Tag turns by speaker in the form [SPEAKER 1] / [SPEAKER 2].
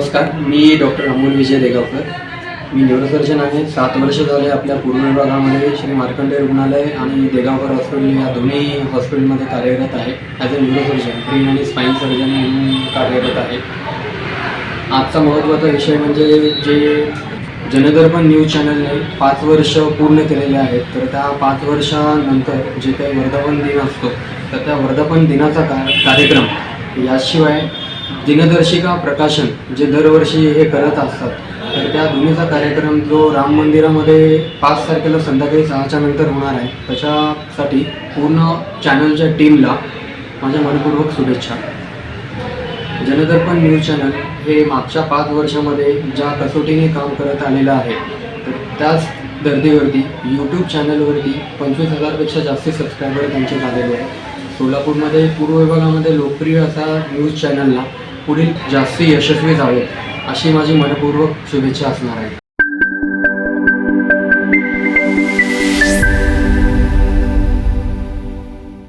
[SPEAKER 1] नमस्कार, मी डॉक्टर अमोल विजय देगावकर. मी न्यूरोसर्जन आहे. 7 वर्ष झाले आपल्या पूर्ण विभागामध्ये श्री मार्कंडेय रुग्णालय आणि देगावकर हॉस्पिटल या दोन्ही हॉस्पिटलमध्ये कार्यरत आहे. ॲज अ न्यूरोसर्जन, ब्रेन आणि स्पाईन सर्जन म्हणून कार्यरत आहे. आजचा महत्त्वाचा विषय म्हणजे जे जनदर्पण न्यूज चॅनलने 5 वर्ष पूर्ण केलेले आहेत. तर त्या 5 वर्षानंतर जे काही वर्धापन दिन असतो, तर त्या वर्धापन दिनाचा कार्यक्रम, याशिवाय दिनदर्शिका प्रकाशन जे दरवर्षी हे करत असतात, तर त्या दोन्हीचा कार्यक्रम जो राम मंदिरामध्ये 5 तारखेला संध्याकाळी 6च्या नंतर होणार आहे, त्याच्यासाठी पूर्ण चॅनलच्या टीमला माझ्या मनपूर्वक शुभेच्छा. जनदर्पण न्यूज चॅनल हे मागच्या 5 वर्षामध्ये ज्या कसोटीने काम करत आलेलं आहे, तर त्याच धर्तीवरती यूट्यूब चॅनलवरती 25,000पेक्षा जास्त सबस्क्रायबर त्यांचे झालेले आहेत. सोलापूरमध्ये पूर्व विभागामध्ये लोकप्रिय असा न्यूज चॅनलला पुढील जास्ती यशस्वी जावे अशी माझी मनपूर्वक शुभेच्छा असणार आहे.